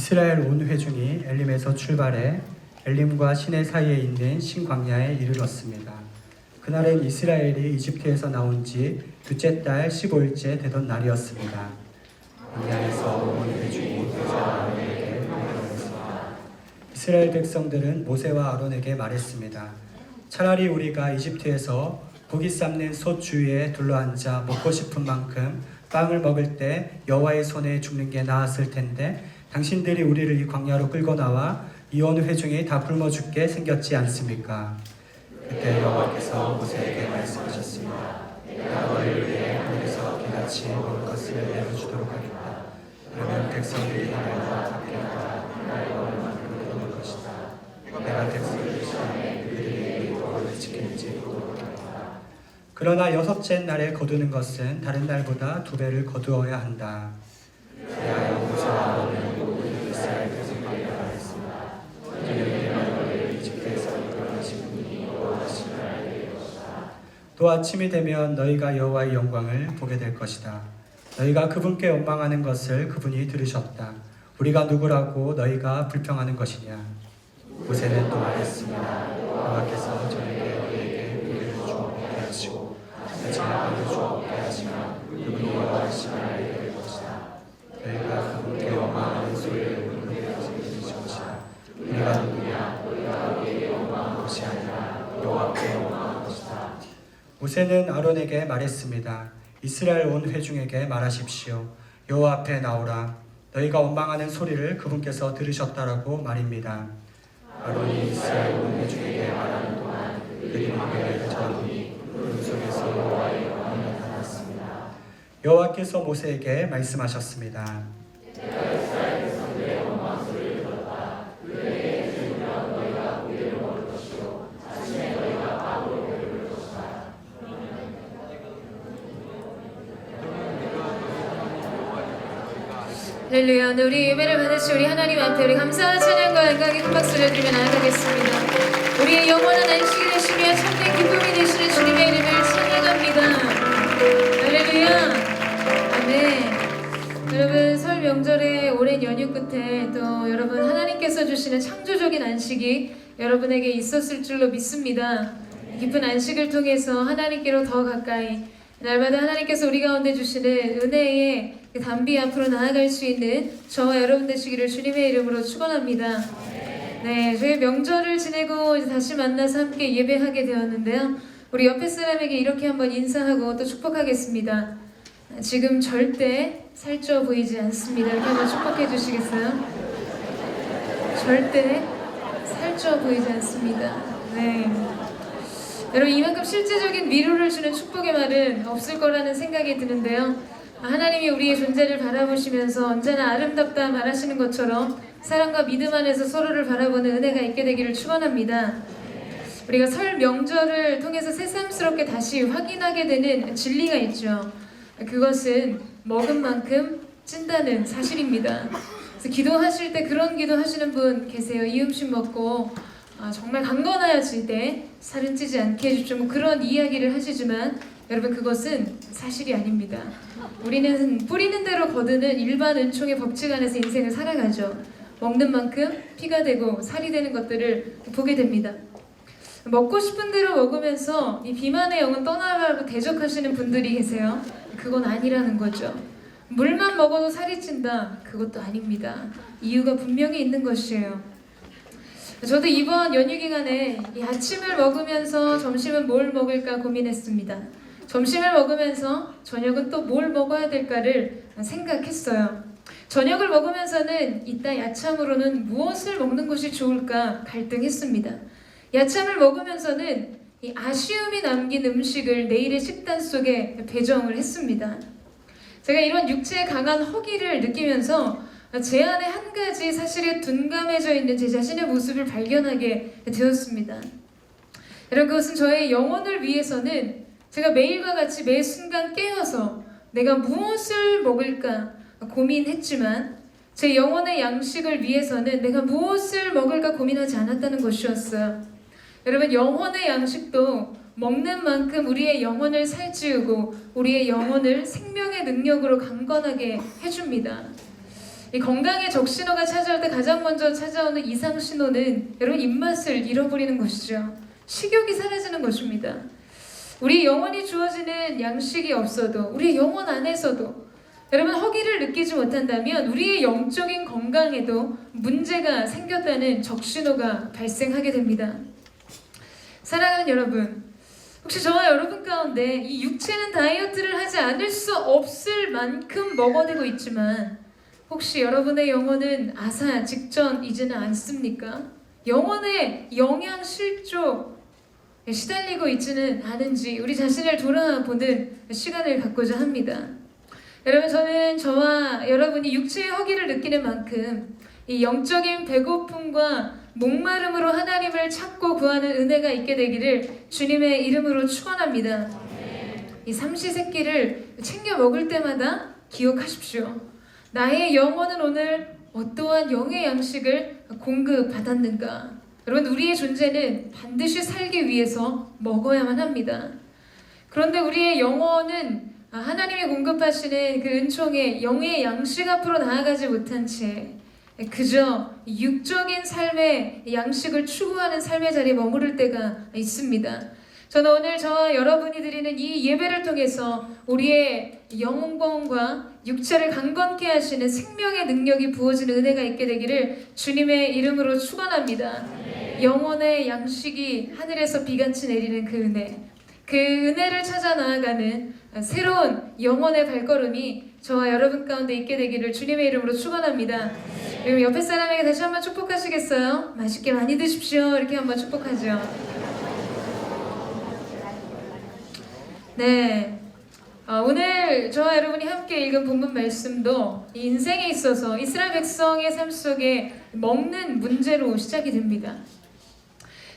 이스라엘 온 회중이 엘림에서 출발해 엘림과 시내 사이에 있는 신광야에 이르렀습니다. 그날은 이스라엘이 이집트에서 나온 지 둘째 달 15일째 되던 날이었습니다. 광야에서 온 회중이 모세와 아론에게 말했습니다. 이스라엘 백성들은 모세와 아론에게 말했습니다. 차라리 우리가 이집트에서 고기 삶는 솥 주위에 둘러앉아 먹고 싶은 만큼 빵을 먹을 때 여호와의 손에 죽는 게 나았을 텐데 당신들이 우리를 이 광야로 끌고 나와 이 온 회중이 다 굶어 죽게 생겼지 않습니까? 그때 여호와께서 모세에게 말씀하셨습니다. 내가 너희를 위해 하늘에서 비같이 먹을 것을 내려주도록 하겠다. 그러면 백성들이 하늘과 밖에 나가 나의 얼만큼 얻을 것이다. 내가 백성들 시간에 그들이 이 법을 지키는지 보도록 하겠다. 그러나 여섯째 날에 거두는 것은 다른 날보다 2배를 거두어야 한다. 그래야 모세와 아론은 모든 이스라엘 백성들에게 말했습니다. 저녁에 너희를 이집트에서 이끌어내신 분이 여호와시심을 알게 될 것이다. 또 아침이 되면 너희가 여호와의 영광을 보게 될 것이다. 너희가 그분께 원망하는 것을 그분이 들으셨다. 우리가 누구라고 너희가 불평하는 것이냐. 모세는 또 말했습니다. 여호와께서 저에게 너희에게 우리를 주옵게 하시고 제가 너를 주옵게 하시면 그분이 여호와시심을 알게 될 것이다. 너희가 그분께 원망하는 소리를 그분께 들으실 것이다. 우리가 누구냐? 우리가 우리에게 원망한 것이 아니라 여호와께 원망한 것이다. 모세는 아론에게 말했습니다. 이스라엘 온 회중에게 말하십시오. 여호와 앞에 나오라. 너희가 원망하는 소리를 그분께서 들으셨다라고 말입니다. 아론이 이스라엘 온 회중에게 말하는 동안 그들이 고개를 저으니 그 속에서 여호와의 영광이 나타났습니다. 여호와께서 모세에게 말씀하셨습니다. 내가 이스라엘 백성들의 원망 소리를 들었다. 그들에게 들으면 너희가 고기를 먹을 것이요 아침에 너희가 밥으로 배부를 것이다. 할렐루야. 오늘 우리 예배를 받으신 우리 하나님 앞에 우리 감사와 찬양과 영광의 큰 박수를 드리며 나아가겠습니다. 우리의 영원한 안식이 되시며 참된 기쁨이 되시는 주님의 이름을 찬양합니다. 할렐루야. 아멘. 여러분, 설 명절의 오랜 연휴 끝에 또 여러분 하나님께서 주시는 창조적인 안식이 여러분에게 있었을 줄로 믿습니다. 깊은 안식을 통해서 하나님께로 더 가까이 날마다 하나님께서 우리 가운데 주시는 은혜의 담비 앞으로 나아갈 수 있는 저와 여러분 되시기를 주님의 이름으로 축원합니다. 네, 저희 명절을 지내고 이제 다시 만나서 함께 예배하게 되었는데요. 우리 옆에 사람에게 이렇게 한번 인사하고 또 축복하겠습니다. 지금 절대 살쪄 보이지 않습니다. 이렇게 한번 축복해 주시겠어요? 절대 살쪄 보이지 않습니다. 네. 여러분, 이만큼 실제적인 위로를 주는 축복의 말은 없을 거라는 생각이 드는데요. 하나님이 우리의 존재를 바라보시면서 언제나 아름답다 말하시는 것처럼 사랑과 믿음 안에서 서로를 바라보는 은혜가 있게 되기를 축원합니다. 우리가 설 명절을 통해서 새삼스럽게 다시 확인하게 되는 진리가 있죠. 그것은 먹은 만큼 찐다는 사실입니다. 그래서 기도하실 때 그런 기도하시는 분 계세요. 이 음식 먹고 정말 강건하여질 때 살은 찌지 않게 해주십시오. 뭐 그런 이야기를 하시지만 여러분, 그것은 사실이 아닙니다. 우리는 뿌리는 대로 거두는 일반 은총의 법칙 안에서 인생을 살아가죠. 먹는 만큼 피가 되고 살이 되는 것들을 보게 됩니다. 먹고 싶은 대로 먹으면서 이 비만의 영은 떠나라고 대적하시는 분들이 계세요. 그건 아니라는 거죠. 물만 먹어도 살이 찐다. 그것도 아닙니다. 이유가 분명히 있는 것이에요. 저도 이번 연휴 기간에 이 아침을 먹으면서 점심은 뭘 먹을까 고민했습니다. 점심을 먹으면서 저녁은 또 뭘 먹어야 될까를 생각했어요. 저녁을 먹으면서는 이따 야참으로는 무엇을 먹는 것이 좋을까 갈등했습니다. 야참을 먹으면서는 이 아쉬움이 남긴 음식을 내일의 식단 속에 배정을 했습니다. 제가 이런 육체의 강한 허기를 느끼면서 제 안에 한 가지 사실에 둔감해져 있는 제 자신의 모습을 발견하게 되었습니다. 여러분, 그것은 저의 영혼을 위해서는 제가 매일과 같이 매 순간 깨어서 내가 무엇을 먹을까 고민했지만 제 영혼의 양식을 위해서는 내가 무엇을 먹을까 고민하지 않았다는 것이었어요. 여러분, 영혼의 양식도 먹는 만큼 우리의 영혼을 살찌우고 우리의 영혼을 생명의 능력으로 강건하게 해줍니다. 이 건강의 적신호가 찾아올 때 가장 먼저 찾아오는 이상 신호는 여러분 입맛을 잃어버리는 것이죠. 식욕이 사라지는 것입니다. 우리 영혼이 주어지는 양식이 없어도 우리 영혼 안에서도 여러분 허기를 느끼지 못한다면 우리의 영적인 건강에도 문제가 생겼다는 적신호가 발생하게 됩니다. 사랑하는 여러분, 혹시 저와 여러분 가운데 이 육체는 다이어트를 하지 않을 수 없을 만큼 먹어대고 있지만 혹시 여러분의 영혼은 아사 직전이지는 않습니까? 영혼의 영양 실조에 시달리고 있지는 않은지 우리 자신을 돌아보는 시간을 갖고자 합니다. 여러분, 저는 저와 여러분이 육체의 허기를 느끼는 만큼 이 영적인 배고픔과 목마름으로 하나님을 찾고 구하는 은혜가 있게 되기를 주님의 이름으로 축원합니다. 이 삼시세끼를 챙겨 먹을 때마다 기억하십시오. 나의 영혼은 오늘 어떠한 영의 양식을 공급받았는가? 여러분, 우리의 존재는 반드시 살기 위해서 먹어야만 합니다. 그런데 우리의 영혼은 하나님이 공급하시는 그 은총의 영의 양식 앞으로 나아가지 못한 채 그저 육적인 삶의 양식을 추구하는 삶의 자리에 머무를 때가 있습니다. 저는 오늘 저와 여러분이 드리는 이 예배를 통해서 우리의 영혼과 육체를 강건케 하시는 생명의 능력이 부어지는 은혜가 있게 되기를 주님의 이름으로 축원합니다. 영혼의 양식이 하늘에서 비같이 내리는 그 은혜, 그 은혜를 찾아 나아가는 새로운 영혼의 발걸음이 저와 여러분 가운데 있게 되기를 주님의 이름으로 축원합니다. 그리고 옆에 사람에게 다시 한번 축복하시겠어요? 맛있게 많이 드십시오. 이렇게 한번 축복하죠. 네, 오늘 저와 여러분이 함께 읽은 본문 말씀도 이 인생에 있어서 이스라엘 백성의 삶 속에 먹는 문제로 시작이 됩니다.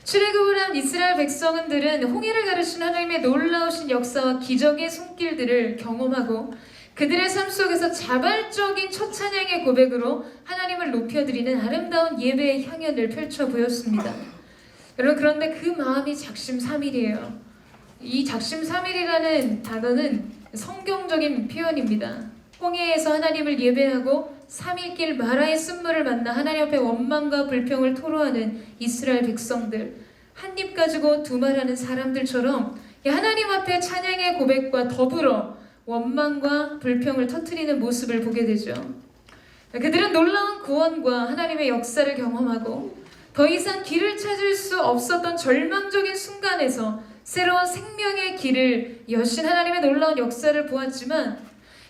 출애굽을 한 이스라엘 백성들은 홍해를 가르치는 하나님의 놀라우신 역사와 기적의 손길들을 경험하고 그들의 삶 속에서 자발적인 첫 찬양의 고백으로 하나님을 높여드리는 아름다운 예배의 향연을 펼쳐 보였습니다. 여러분, 그런데 그 마음이 작심삼일이에요. 이 작심삼일이라는 단어는 성경적인 표현입니다. 홍해에서 하나님을 예배하고 3일길 마라의 쓴물을 만나 하나님 앞에 원망과 불평을 토로하는 이스라엘 백성들, 한 입 가지고 두말하는 사람들처럼 하나님 앞에 찬양의 고백과 더불어 원망과 불평을 터뜨리는 모습을 보게 되죠. 그들은 놀라운 구원과 하나님의 역사를 경험하고 더 이상 길을 찾을 수 없었던 절망적인 순간에서 새로운 생명의 길을 여신 하나님의 놀라운 역사를 보았지만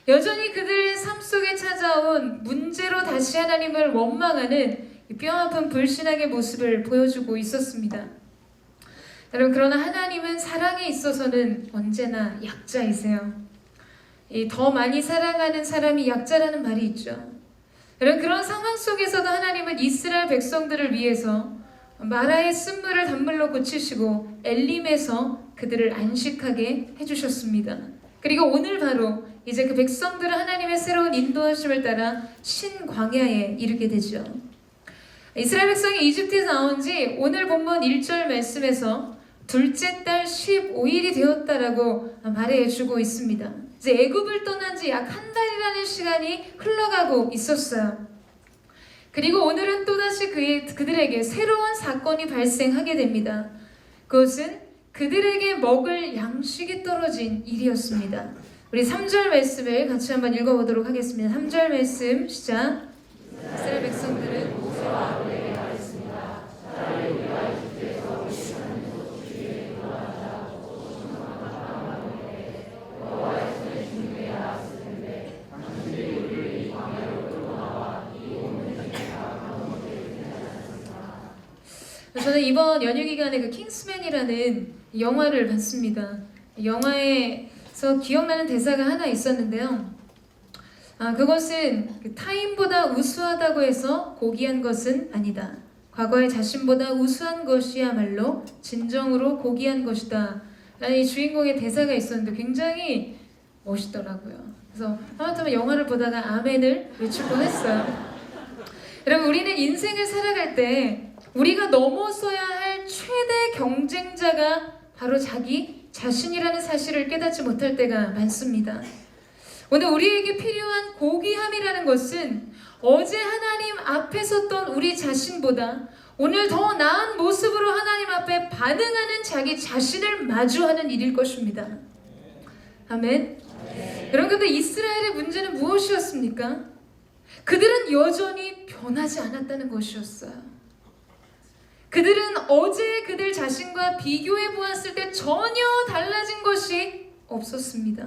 여전히 그들의 삶 속에 찾아온 문제로 다시 하나님을 원망하는 뼈아픈 불신앙의 모습을 보여주고 있었습니다. 여러분, 그러나 하나님은 사랑에 있어서는 언제나 약자이세요. 더 많이 사랑하는 사람이 약자라는 말이 있죠. 여러분, 그런 상황 속에서도 하나님은 이스라엘 백성들을 위해서 마라의 쓴물을 단물로 고치시고 엘림에서 그들을 안식하게 해주셨습니다. 그리고 오늘 바로 이제 그 백성들은 하나님의 새로운 인도하심을 따라 신광야에 이르게 되죠. 이스라엘 백성이 이집트에서 나온 지 오늘 본문 1절 말씀에서 둘째 달 15일이 되었다라고 말해주고 있습니다. 이제 애굽을 떠난 지 약 한 달이라는 시간이 흘러가고 있었어요. 그리고 오늘은 또다시 그들에게 새로운 사건이 발생하게 됩니다. 그것은 그들에게 먹을 양식이 떨어진 일이었습니다. 우리 3절 말씀을 같이 한번 읽어보도록 하겠습니다. 3절 말씀 시작. 이스라엘 백성들은 모세와 아론에게 말했습니다. 차라리 우리가 이집트에서 우리하는 곳주위에 돌아가자고 소송하게 여호와의 손에 죽게 나았을 텐데 당신들이 우리를 이 광야로 끌고 나와 이 온 세상에 강하게 되지 않았습니까? 저는 이번 연휴 기간에 그 킹스맨이라는 영화를 봤습니다. 영화에서 기억나는 대사가 하나 있었는데요. 그것은 타인보다 우수하다고 해서 고귀한 것은 아니다. 과거의 자신보다 우수한 것이야말로 진정으로 고귀한 것이다. 라는 이 주인공의 대사가 있었는데 굉장히 멋있더라고요. 그래서 하마터면 영화를 보다가 아멘을 외칠 뻔했어요. 여러분, 우리는 인생을 살아갈 때 우리가 넘어서야 할 최대 경쟁자가 바로 자기 자신이라는 사실을 깨닫지 못할 때가 많습니다. 오늘 우리에게 필요한 고귀함이라는 것은 어제 하나님 앞에 섰던 우리 자신보다 오늘 더 나은 모습으로 하나님 앞에 반응하는 자기 자신을 마주하는 일일 것입니다. 아멘. 여러분, 근데 이스라엘의 문제는 무엇이었습니까? 그들은 여전히 변하지 않았다는 것이었어요. 그들은 어제 그들 자신과 비교해 보았을 때 전혀 달라진 것이 없었습니다.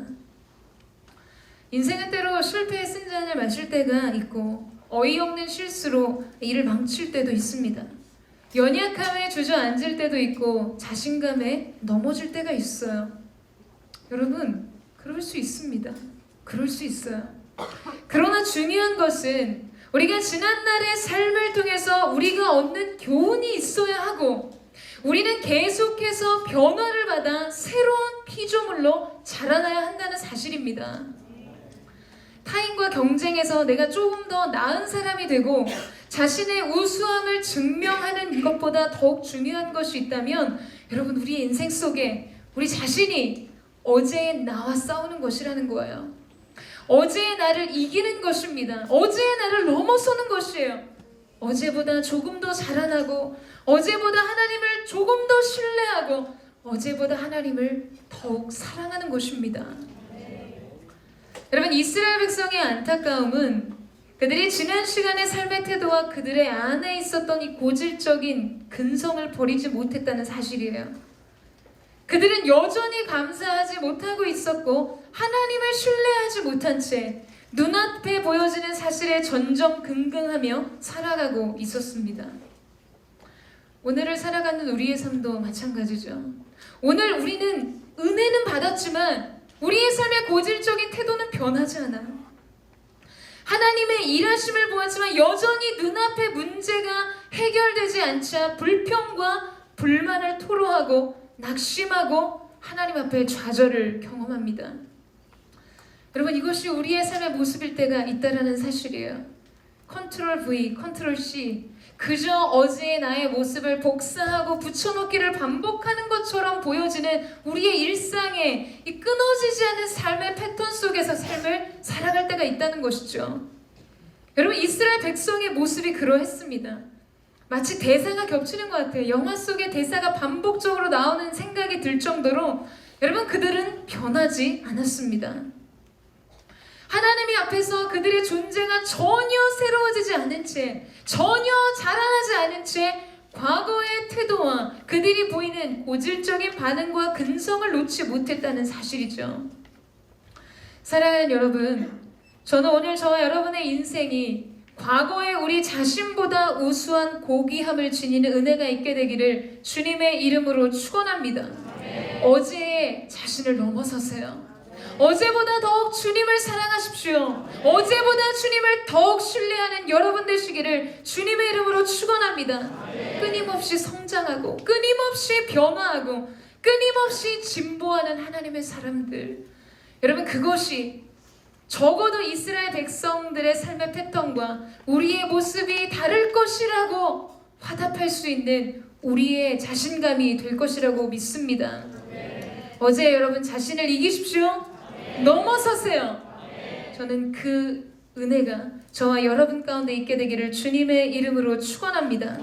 인생은 때로 실패의 쓴잔을 마실 때가 있고 어이없는 실수로 일을 망칠 때도 있습니다. 연약함에 주저앉을 때도 있고 자신감에 넘어질 때가 있어요. 여러분, 그럴 수 있습니다. 그럴 수 있어요. 그러나 중요한 것은 우리가 지난날의 삶을 통해서 우리가 얻는 교훈이 있어야 하고 우리는 계속해서 변화를 받아 새로운 피조물로 자라나야 한다는 사실입니다. 타인과 경쟁해서 내가 조금 더 나은 사람이 되고 자신의 우수함을 증명하는 것보다 더욱 중요한 것이 있다면 여러분, 우리의 인생 속에 우리 자신이 어제의 나와 싸우는 것이라는 거예요. 어제의 나를 이기는 것입니다. 어제의 나를 넘어서는 것이에요. 어제보다 조금 더 자라나고 어제보다 하나님을 조금 더 신뢰하고 어제보다 하나님을 더욱 사랑하는 것입니다. 여러분, 이스라엘 백성의 안타까움은 그들이 지난 시간의 삶의 태도와 그들의 안에 있었던 이 고질적인 근성을 버리지 못했다는 사실이에요. 그들은 여전히 감사하지 못하고 있었고 하나님을 신뢰하지 못한 채 눈앞에 보여지는 사실에 전전긍긍하며 살아가고 있었습니다. 오늘을 살아가는 우리의 삶도 마찬가지죠. 오늘 우리는 은혜는 받았지만 우리의 삶의 고질적인 태도는 변하지 않아요. 하나님의 일하심을 보았지만 여전히 눈앞의 문제가 해결되지 않자 불평과 불만을 토로하고 낙심하고 하나님 앞에 좌절을 경험합니다. 여러분, 이것이 우리의 삶의 모습일 때가 있다는 사실이에요. 컨트롤 V, 컨트롤 C, 그저 어제의 나의 모습을 복사하고 붙여넣기를 반복하는 것처럼 보여지는 우리의 일상의 이 끊어지지 않는 삶의 패턴 속에서 삶을 살아갈 때가 있다는 것이죠. 여러분, 이스라엘 백성의 모습이 그러했습니다. 마치 대사가 겹치는 것 같아요. 영화 속의 대사가 반복적으로 나오는 생각이 들 정도로 여러분, 그들은 변하지 않았습니다. 하나님이 앞에서 그들의 존재가 전혀 새로워지지 않은 채, 전혀 자라나지 않은 채 과거의 태도와 그들이 보이는 고질적인 반응과 근성을 놓지 못했다는 사실이죠. 사랑하는 여러분, 저는 오늘 저와 여러분의 인생이 과거의 우리 자신보다 우수한 고귀함을 지니는 은혜가 있게 되기를 주님의 이름으로 축원합니다. 어제의 자신을 넘어서세요. 어제보다 더욱 주님을 사랑하십시오. 어제보다 주님을 더욱 신뢰하는 여러분 되시기를 주님의 이름으로 축원합니다. 끊임없이 성장하고 끊임없이 변화하고 끊임없이 진보하는 하나님의 사람들, 여러분, 그것이 적어도 이스라엘 백성들의 삶의 패턴과 우리의 모습이 다를 것이라고 화답할 수 있는 우리의 자신감이 될 것이라고 믿습니다. 어제 여러분 자신을 이기십시오. 넘어서세요. 저는 그 은혜가 저와 여러분 가운데 있게 되기를 주님의 이름으로 축원합니다.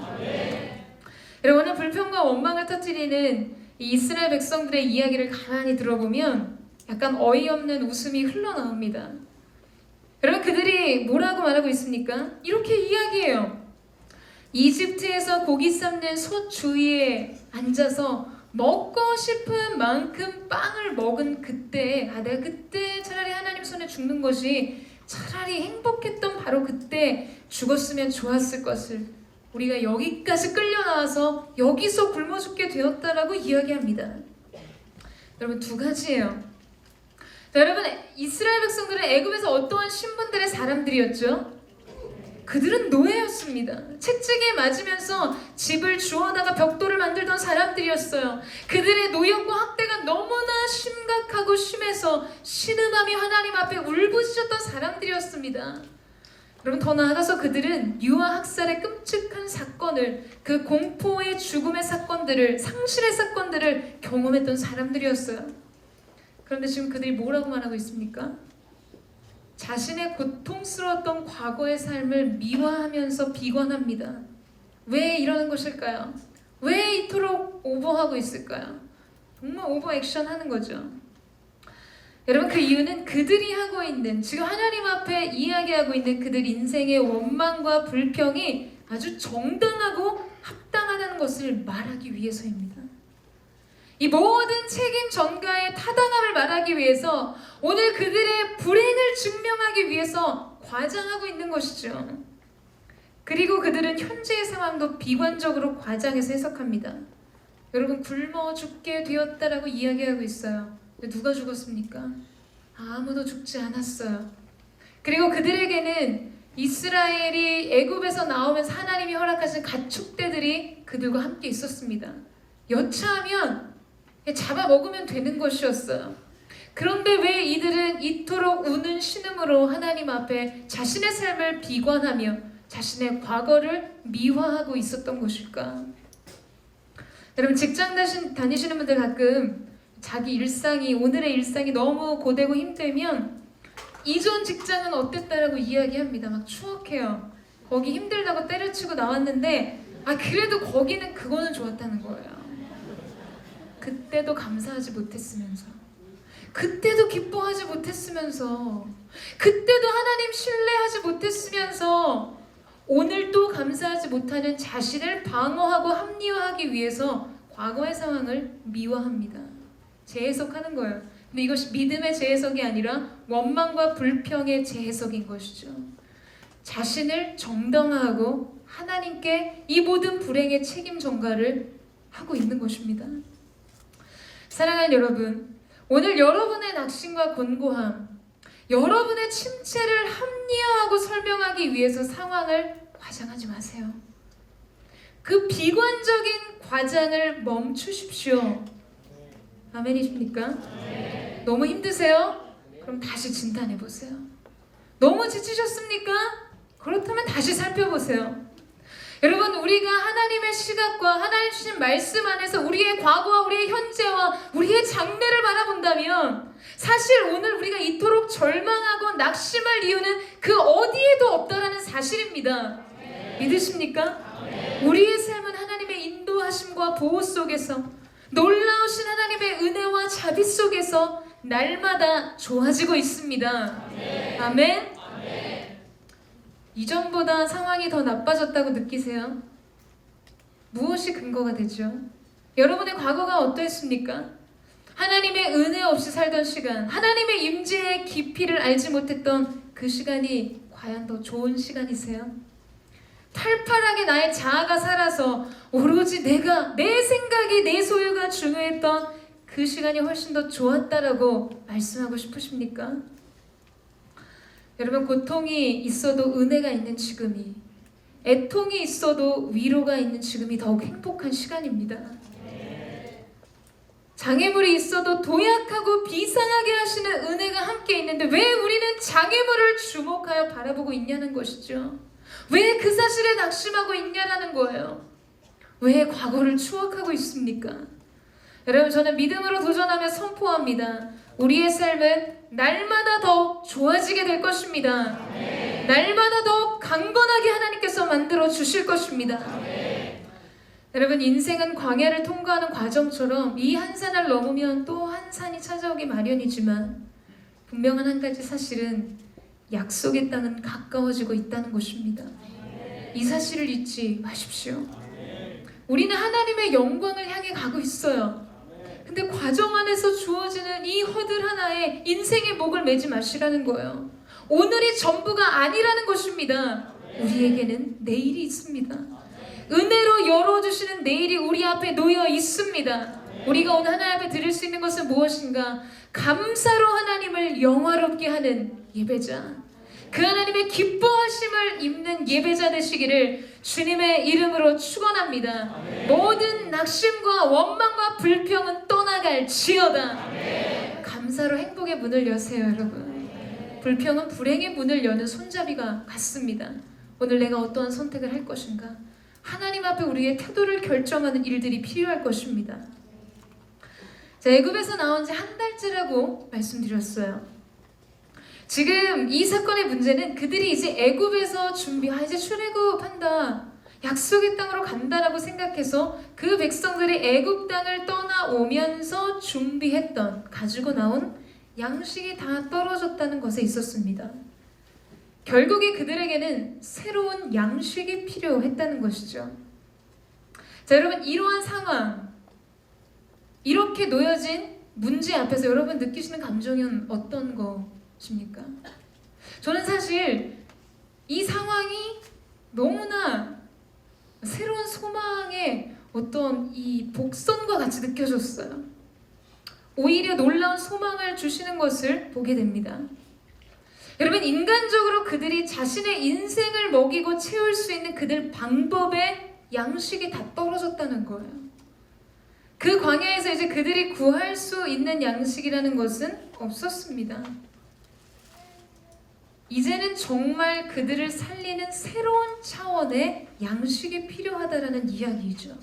여러분, 오늘 불평과 원망을 터뜨리는 이 이스라엘 백성들의 이야기를 가만히 들어보면 약간 어이없는 웃음이 흘러나옵니다. 여러분, 그들이 뭐라고 말하고 있습니까? 이렇게 이야기해요. 이집트에서 고기 삶는 솥 주위에 앉아서 먹고 싶은 만큼 빵을 먹은 그때, 내가 그때 차라리 하나님 손에 죽는 것이 차라리 행복했던 바로 그때 죽었으면 좋았을 것을 우리가 여기까지 끌려 나와서 여기서 굶어 죽게 되었다라고 이야기합니다. 여러분, 두 가지예요. 자, 여러분, 이스라엘 백성들은 애굽에서 어떠한 신분들의 사람들이었죠? 그들은 노예였습니다. 채찍에 맞으면서 집을 주워다가 벽돌을 만들던 사람들이었어요. 그들의 노역과 학대가 너무나 심각하고 심해서 신음하며 하나님 앞에 울부짖었던 사람들이었습니다. 여러분, 더 나아가서 그들은 유아 학살의 끔찍한 사건을, 그 공포의 죽음의 사건들을, 상실의 사건들을 경험했던 사람들이었어요. 그런데 지금 그들이 뭐라고 말하고 있습니까? 자신의 고통스러웠던 과거의 삶을 미화하면서 비관합니다. 왜 이러는 것일까요? 왜 이토록 오버하고 있을까요? 정말 오버 액션 하는 거죠. 여러분, 그 이유는 그들이 하고 있는, 지금 하나님 앞에 이야기하고 있는 그들 인생의 원망과 불평이 아주 정당하고 합당하다는 것을 말하기 위해서입니다. 이 모든 책임 전가의 타당함을 말하기 위해서, 오늘 그들의 불행을 증명하기 위해서 과장하고 있는 것이죠. 그리고 그들은 현재의 상황도 비관적으로 과장해서 해석합니다. 여러분, 굶어 죽게 되었다라고 이야기하고 있어요. 누가 죽었습니까? 아무도 죽지 않았어요. 그리고 그들에게는 이스라엘이 애굽에서 나오면서 하나님이 허락하신 가축대들이 그들과 함께 있었습니다. 여차하면 잡아먹으면 되는 것이었어요. 그런데 왜 이들은 이토록 우는 신음으로 하나님 앞에 자신의 삶을 비관하며 자신의 과거를 미화하고 있었던 것일까? 여러분, 직장 다니시는 분들 가끔 자기 일상이, 오늘의 일상이 너무 고되고 힘들면 이전 직장은 어땠다라고 이야기합니다. 막 추억해요. 거기 힘들다고 때려치고 나왔는데 그래도 거기는 그거는 좋았다는 거예요. 그때도 감사하지 못했으면서, 그때도 기뻐하지 못했으면서, 그때도 하나님 신뢰하지 못했으면서 오늘도 감사하지 못하는 자신을 방어하고 합리화하기 위해서 과거의 상황을 미화합니다. 재해석하는 거예요. 근데 이것이 믿음의 재해석이 아니라 원망과 불평의 재해석인 것이죠. 자신을 정당화하고 하나님께 이 모든 불행의 책임 전가를 하고 있는 것입니다. 사랑하는 여러분, 오늘 여러분의 낙심과 곤고함, 여러분의 침체를 합리화하고 설명하기 위해서 상황을 과장하지 마세요. 그 비관적인 과장을 멈추십시오. 아멘이십니까? 너무 힘드세요? 그럼 다시 진단해 보세요. 너무 지치셨습니까? 그렇다면 다시 살펴보세요. 여러분, 우리가 하나님의 시각과 하나님 주신 말씀 안에서 우리의 과거와 우리의 현재와 우리의 장래를 바라본다면 사실 오늘 우리가 이토록 절망하고 낙심할 이유는 그 어디에도 없다라는 사실입니다. 믿으십니까? 우리의 삶은 하나님의 인도하심과 보호 속에서, 놀라우신 하나님의 은혜와 자비 속에서 날마다 좋아지고 있습니다. 아멘. 이전보다 상황이 더 나빠졌다고 느끼세요? 무엇이 근거가 되죠? 여러분의 과거가 어떠했습니까? 하나님의 은혜 없이 살던 시간, 하나님의 임재의 깊이를 알지 못했던 그 시간이 과연 더 좋은 시간이세요? 팔팔하게 나의 자아가 살아서 오로지 내 생각이, 내 소유가 중요했던 그 시간이 훨씬 더 좋았다라고 말씀하고 싶으십니까? 여러분, 고통이 있어도 은혜가 있는 지금이, 애통이 있어도 위로가 있는 지금이 더욱 행복한 시간입니다. 장애물이 있어도 도약하고 비상하게 하시는 은혜가 함께 있는데 왜 우리는 장애물을 주목하여 바라보고 있냐는 것이죠. 왜 그 사실에 낙심하고 있냐라는 거예요. 왜 과거를 추억하고 있습니까? 여러분, 저는 믿음으로 도전하며 선포합니다. 우리의 삶은 날마다 더 좋아지게 될 것입니다. 날마다 더 강건하게 하나님께서 만들어 주실 것입니다. 여러분, 인생은 광야를 통과하는 과정처럼 이 한 산을 넘으면 또 한 산이 찾아오기 마련이지만 분명한 한 가지 사실은 약속의 땅은 가까워지고 있다는 것입니다. 이 사실을 잊지 마십시오. 우리는 하나님의 영광을 향해 가고 있어요. 근데 과정 안에서 주어지는 이 허들 하나에 인생의 목을 매지 마시라는 거예요. 오늘이 전부가 아니라는 것입니다. 우리에게는 내일이 있습니다. 은혜로 열어주시는 내일이 우리 앞에 놓여 있습니다. 우리가 오늘 하나님 앞에 드릴 수 있는 것은 무엇인가? 감사로 하나님을 영화롭게 하는 예배자, 그 하나님의 기뻐하심을 입는 예배자 되시기를 주님의 이름으로 축원합니다. 모든 낙심과 원망과 불평은 떠나갈지어다. 감사로 행복의 문을 여세요, 여러분. 불평은 불행의 문을 여는 손잡이가 같습니다. 오늘 내가 어떠한 선택을 할 것인가? 하나님 앞에 우리의 태도를 결정하는 일들이 필요할 것입니다. 자, 애굽에서 나온 지 한 달째라고 말씀드렸어요. 지금 이 사건의 문제는 그들이 이제 애굽에서 이제 출애굽한다, 약속의 땅으로 간다라고 생각해서 그 백성들이 애굽 땅을 떠나오면서 준비했던, 가지고 나온 양식이 다 떨어졌다는 것에 있었습니다. 결국에 그들에게는 새로운 양식이 필요했다는 것이죠. 자, 여러분, 이러한 상황, 이렇게 놓여진 문제 앞에서 여러분 느끼시는 감정은 어떤 것입니까? 저는 사실 이 상황이 너무나 새로운 소망의 어떤 이 복선과 같이 느껴졌어요. 오히려 놀라운 소망을 주시는 것을 보게 됩니다. 여러분, 인간적으로 그들이 자신의 인생을 먹이고 채울 수 있는 그들 방법의 양식이 다 떨어졌다는 거예요. 그 광야에서 이제 그들이 구할 수 있는 양식이라는 것은 없었습니다. 이제는 정말 그들을 살리는 새로운 차원의 양식이 필요하다라는 이야기죠.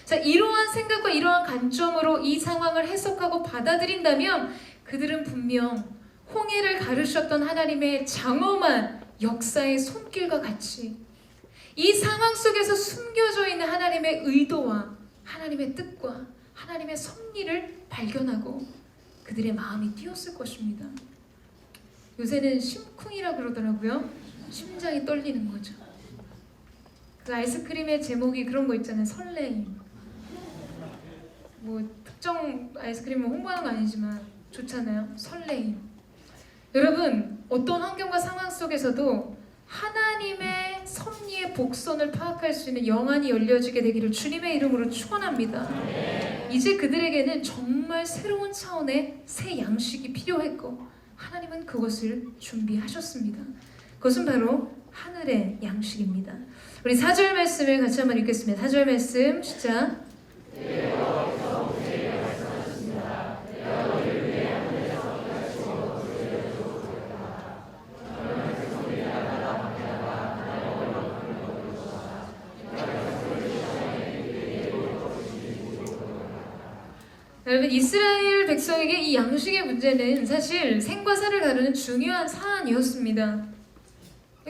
자, 이러한 생각과 이러한 관점으로 이 상황을 해석하고 받아들인다면 그들은 분명 홍해를 가르셨던 하나님의 장엄한 역사의 손길과 같이 이 상황 속에서 숨겨져 있는 하나님의 의도와 하나님의 뜻과 하나님의 섭리를 발견하고 그들의 마음이 뛰었을 것입니다. 요새는 심쿵이라 그러더라고요. 심장이 떨리는 거죠. 그 아이스크림의 제목이 그런 거 있잖아요. 설레임. 뭐 특정 아이스크림을 홍보하는 거 아니지만 좋잖아요. 설레임. 여러분, 어떤 환경과 상황 속에서도 하나님의 섭리의 복선을 파악할 수 있는 영안이 열려지게 되기를 주님의 이름으로 축원합니다. 이제 그들에게는 정말 새로운 차원의 새 양식이 필요했고 하나님은 그것을 준비하셨습니다. 그것은 바로 하늘의 양식입니다. 우리 4절 말씀을 같이 한번 읽겠습니다. 4절 말씀 시작. 여러분, 이스라엘 백성에게 이 양식의 문제는 사실 생과 사를 다루는 중요한 사안이었습니다.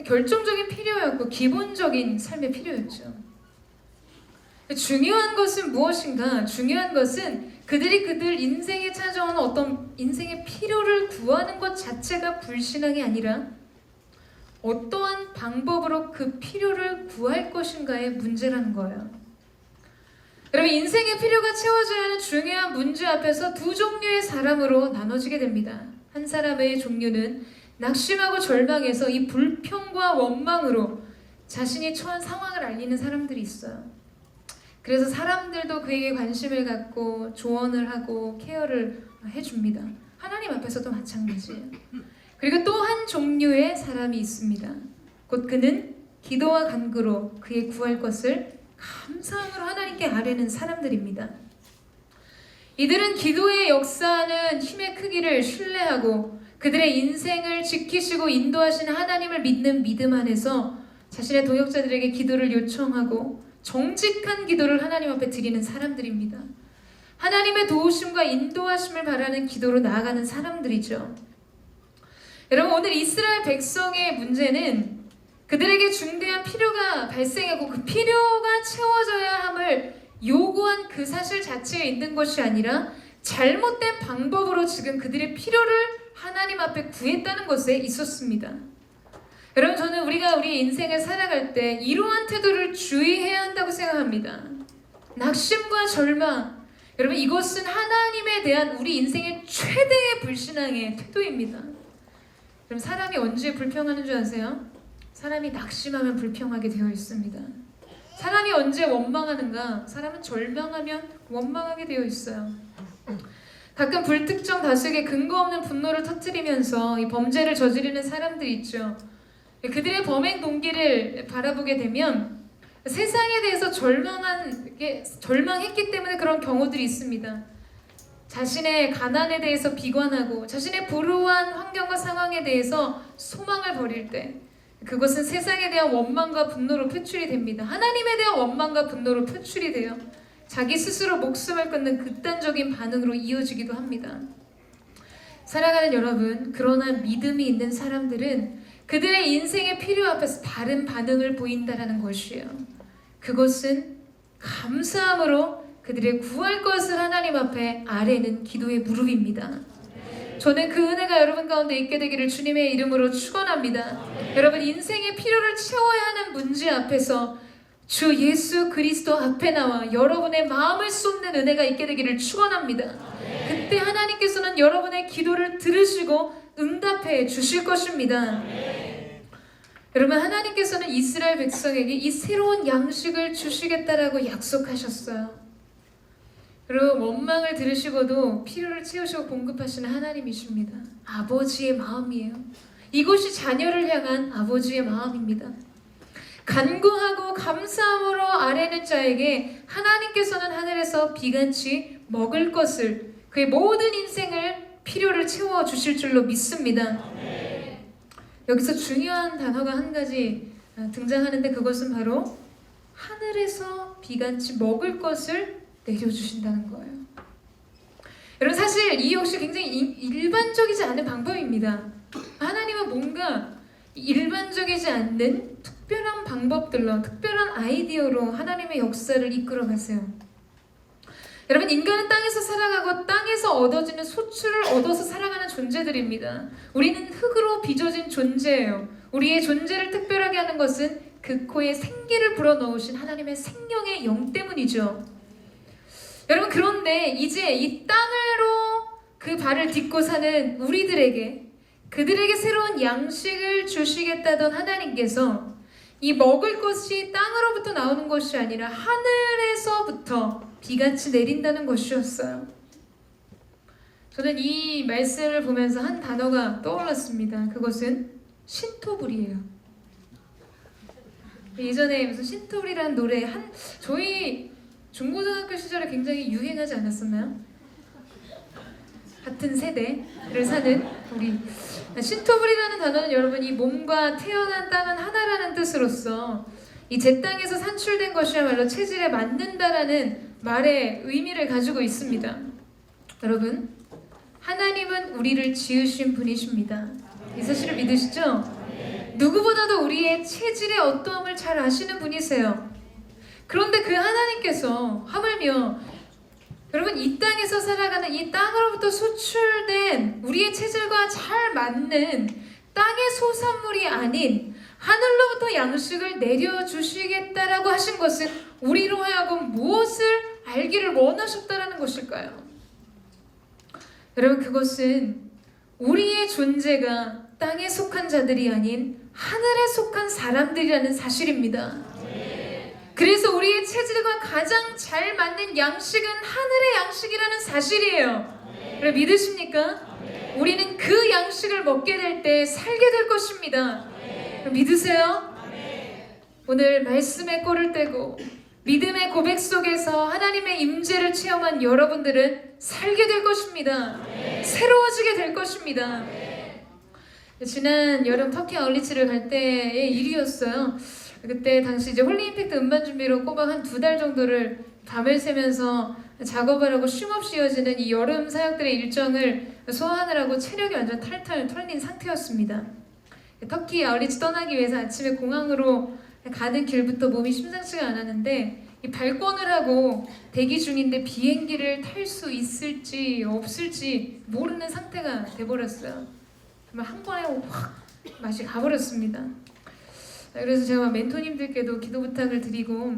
결정적인 필요였고 기본적인 삶의 필요였죠. 중요한 것은 무엇인가? 중요한 것은 그들이 그들 인생에 찾아오는 어떤 인생의 필요를 구하는 것 자체가 불신앙이 아니라 어떠한 방법으로 그 필요를 구할 것인가의 문제라는 거예요. 여러분, 인생의 필요가 채워져야 하는 중요한 문제 앞에서 두 종류의 사람으로 나눠지게 됩니다. 한 사람의 종류는 낙심하고 절망해서 이 불평과 원망으로 자신이 처한 상황을 알리는 사람들이 있어요. 그래서 사람들도 그에게 관심을 갖고 조언을 하고 케어를 해줍니다. 하나님 앞에서도 마찬가지예요. 그리고 또 한 종류의 사람이 있습니다. 곧 그는 기도와 간구로 그의 구할 것을 감사함으로 하나님께 아뢰는 사람들입니다. 이들은 기도의 역사하는 힘의 크기를 신뢰하고 그들의 인생을 지키시고 인도하시는 하나님을 믿는 믿음 안에서 자신의 동역자들에게 기도를 요청하고 정직한 기도를 하나님 앞에 드리는 사람들입니다. 하나님의 도우심과 인도하심을 바라는 기도로 나아가는 사람들이죠. 여러분, 오늘 이스라엘 백성의 문제는 그들에게 중대한 필요가 발생하고 그 필요가 채워져야 함을 요구한 그 사실 자체에 있는 것이 아니라 잘못된 방법으로 지금 그들의 필요를 하나님 앞에 구했다는 것에 있었습니다. 여러분, 저는 우리가 우리 인생을 살아갈 때 이러한 태도를 주의해야 한다고 생각합니다. 낙심과 절망, 여러분, 이것은 하나님에 대한 우리 인생의 최대의 불신앙의 태도입니다. 그럼 사람이 언제 불평하는 줄 아세요? 사람이 낙심하면 불평하게 되어 있습니다. 사람이 언제 원망하는가? 사람은 절망하면 원망하게 되어 있어요. 가끔 불특정 다수에게 근거 없는 분노를 터뜨리면서 이 범죄를 저지르는 사람들이 있죠. 그들의 범행 동기를 바라보게 되면 세상에 대해서 절망했기 때문에 그런 경우들이 있습니다. 자신의 가난에 대해서 비관하고 자신의 불우한 환경과 상황에 대해서 소망을 버릴 때 그것은 세상에 대한 원망과 분노로 표출이 됩니다. 하나님에 대한 원망과 분노로 표출이 돼요. 자기 스스로 목숨을 끊는 극단적인 반응으로 이어지기도 합니다. 사랑하는 여러분, 그러나 믿음이 있는 사람들은 그들의 인생의 필요 앞에서 다른 반응을 보인다라는 것이에요. 그것은 감사함으로 그들의 구할 것을 하나님 앞에 아뢰는 기도의 무릎입니다. 저는 그 은혜가 여러분 가운데 있게 되기를 주님의 이름으로 축원합니다. 여러분, 인생의 필요를 채워야 하는 문제 앞에서 주 예수 그리스도 앞에 나와 여러분의 마음을 쏟는 은혜가 있게 되기를 축원합니다. 그때 하나님께서는 여러분의 기도를 들으시고 응답해 주실 것입니다. 여러분, 하나님께서는 이스라엘 백성에게 이 새로운 양식을 주시겠다라고 약속하셨어요. 여러분, 원망을 들으시고도 필요를 채우시고 공급하시는 하나님이십니다. 아버지의 마음이에요. 이것이 자녀를 향한 아버지의 마음입니다. 간구하고 감사함으로 아뢰는 자에게 하나님께서는 하늘에서 비간치 먹을 것을, 그의 모든 인생을 필요를 채워주실 줄로 믿습니다. 여기서 중요한 단어가 한 가지 등장하는데, 그것은 바로 하늘에서 비간치 먹을 것을 내려주신다는 거예요. 여러분, 사실 이 역시 굉장히 일반적이지 않은 방법입니다. 하나님은 뭔가 일반적이지 않는 특별한 방법들로, 특별한 아이디어로 하나님의 역사를 이끌어 가세요. 여러분, 인간은 땅에서 살아가고 땅에서 얻어지는 소출을 얻어서 살아가는 존재들입니다. 우리는 흙으로 빚어진 존재예요. 우리의 존재를 특별하게 하는 것은 그 코에 생기를 불어넣으신 하나님의 생명의 영 때문이죠. 여러분, 그런데 이제 이 땅으로 그 발을 딛고 사는 우리들에게, 그들에게 새로운 양식을 주시겠다던 하나님께서 이 먹을 것이 땅으로부터 나오는 것이 아니라 하늘에서부터 비같이 내린다는 것이었어요. 저는 이 말씀을 보면서 한 단어가 떠올랐습니다. 그것은 신토불이에요. 예전에 무슨 신토불이라는 노래, 저희 중고등학교 시절에 굉장히 유행하지 않았었나요? 같은 세대를 사는 우리. 신토불이라는 단어는 여러분, 이 몸과 태어난 땅은 하나라는 뜻으로서 이 제 땅에서 산출된 것이야말로 체질에 맞는다라는 말의 의미를 가지고 있습니다. 여러분, 하나님은 우리를 지으신 분이십니다. 이 사실을 믿으시죠? 누구보다도 우리의 체질의 어떠함을 잘 아시는 분이세요. 그런데 그 하나님께서 하물며 여러분, 이 땅에서 살아가는 이 땅으로부터 수출된 우리의 체질과 잘 맞는 땅의 소산물이 아닌 하늘로부터 양식을 내려주시겠다라고 하신 것은 우리로 하여금 무엇을 알기를 원하셨다라는 것일까요? 여러분, 그것은 우리의 존재가 땅에 속한 자들이 아닌 하늘에 속한 사람들이라는 사실입니다. 그래서 우리의 체질과 가장 잘 맞는 양식은 하늘의 양식이라는 사실이에요. 여러분, 믿으십니까? 우리는 그 양식을 먹게 될 때 살게 될 것입니다. 믿으세요? 오늘 말씀에 꼴을 떼고 믿음의 고백 속에서 하나님의 임재를 체험한 여러분들은 살게 될 것입니다. 새로워지게 될 것입니다. 지난 여름 터키 아울리치를 갈 때의 일이었어요. 그때 당시 이제 홀리 임팩트 음반 준비로 꼬박 한 2달 정도를 밤을 새면서 작업을 하고 쉼없이 이어지는 이 여름 사역들의 일정을 소화하느라고 체력이 완전 탈탈 털린 상태였습니다. 터키 아울리치 떠나기 위해서 아침에 공항으로 가는 길부터 몸이 심상치가 않았는데, 이 발권을 하고 대기 중인데 비행기를 탈 수 있을지 없을지 모르는 상태가 돼버렸어요. 정말 한 번에 확 맛이 가버렸습니다. 그래서 제가 멘토님들께도 기도 부탁을 드리고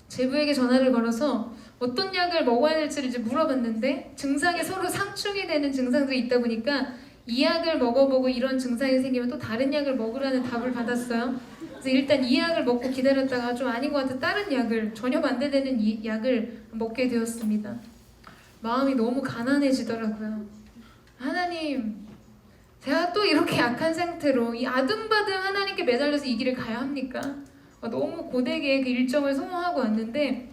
제부에게 전화를 걸어서 어떤 약을 먹어야 될지를 이제 물어봤는데, 증상이 서로 상충이 되는 증상들이 있다 보니까 이 약을 먹어보고 이런 증상이 생기면 또 다른 약을 먹으라는 답을 받았어요. 그래서 일단 이 약을 먹고 기다렸다가 좀 아닌 것 같아 다른 약을, 전혀 반대되는 이 약을 먹게 되었습니다. 마음이 너무 가난해지더라고요. 하나님, 제가 또 이렇게 약한 상태로 이 아등바등 하나님께 매달려서 이 길을 가야 합니까? 너무 고되게 그 일정을 소모하고 왔는데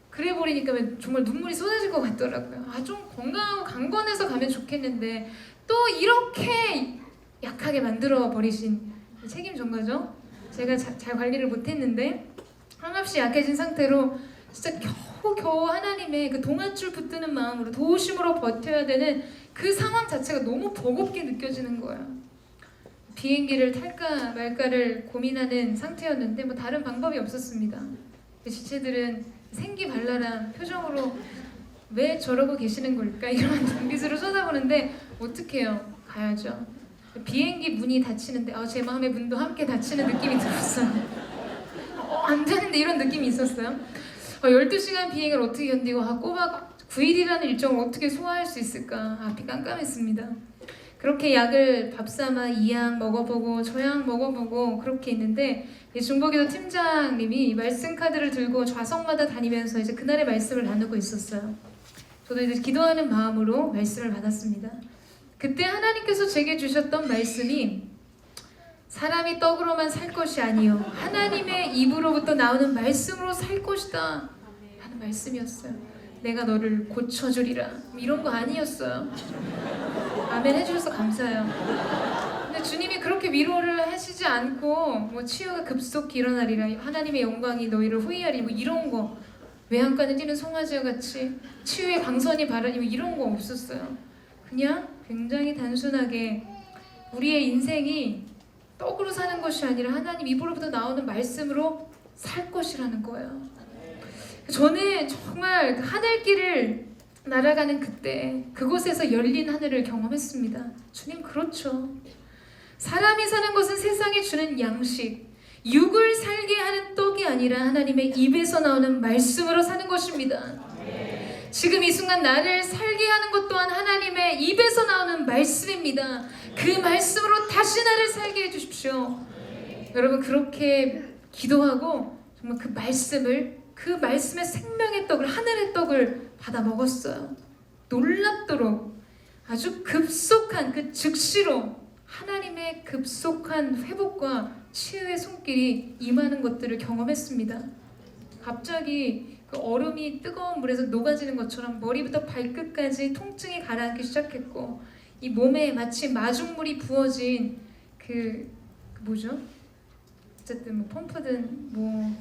그래 버리니까 정말 눈물이 쏟아질 것 같더라고요. 좀 건강하고 강건해서 가면 좋겠는데 또 이렇게 약하게 만들어 버리신 책임 전가죠. 제가 잘 관리를 못했는데 한없이 약해진 상태로 진짜 겨우 겨우겨우 하나님의 그 동아줄 붙드는 마음으로 도우심으로 버텨야 되는 그 상황 자체가 너무 버겁게 느껴지는 거예요. 비행기를 탈까 말까를 고민하는 상태였는데 뭐 다른 방법이 없었습니다. 지체들은 생기발랄한 표정으로 왜 저러고 계시는 걸까 이런 눈빛으로 쳐다보는데 어떡해요. 가야죠. 비행기 문이 닫히는데 제 마음의 문도 함께 닫히는 느낌이 들었어요. 안 되는데 이런 느낌이 있었어요. 12시간 비행을 어떻게 견디고 꼬박 9일이라는 일정을 어떻게 소화할 수 있을까 앞이 깜깜했습니다. 그렇게 약을 밥삼아 이 약 먹어보고 저 약 먹어보고 그렇게 있는데 중보기도 팀장님이 말씀 카드를 들고 좌석마다 다니면서 이제 그날의 말씀을 나누고 있었어요. 저도 이제 기도하는 마음으로 말씀을 받았습니다. 그때 하나님께서 제게 주셨던 말씀이 사람이 떡으로만 살 것이 아니요 하나님의 입으로부터 나오는 말씀으로 살 것이다 하는 말씀이었어요. 내가 너를 고쳐주리라 이런 거 아니었어요. 아멘 해주셔서 감사해요. 근데 주님이 그렇게 위로를 하시지 않고 뭐 치유가 급속히 일어나리라 하나님의 영광이 너희를 후회하리 뭐 이런 거 외양간에 뛰는 송아지와 같이 치유의 광선이 바라니 뭐 이런 거 없었어요. 그냥 굉장히 단순하게 우리의 인생이 떡으로 사는 것이 아니라 하나님 입으로부터 나오는 말씀으로 살 것이라는 거예요. 저는 정말 그 하늘길을 날아가는 그때 그곳에서 열린 하늘을 경험했습니다. 주님 그렇죠. 사람이 사는 것은 세상이 주는 양식, 육을 살게 하는 떡이 아니라 하나님의 입에서 나오는 말씀으로 사는 것입니다. 지금 이 순간 나를 살게 하는 것 또한 하나님의 입에서 나오는 말씀입니다. 그 말씀으로 다시 나를 살게 해주십시오. 여러분 그렇게 기도하고 정말 그 말씀의 생명의 떡을 하늘의 떡을 받아 먹었어요. 놀랍도록 아주 급속한 그 즉시로 하나님의 급속한 회복과 치유의 손길이 임하는 것들을 경험했습니다. 갑자기 그 얼음이 뜨거운 물에서 녹아지는 것처럼 머리부터 발끝까지 통증이 가라앉기 시작했고 이 몸에 마치 마중물이 부어진 그 뭐죠? 어쨌든 뭐 펌프든 뭐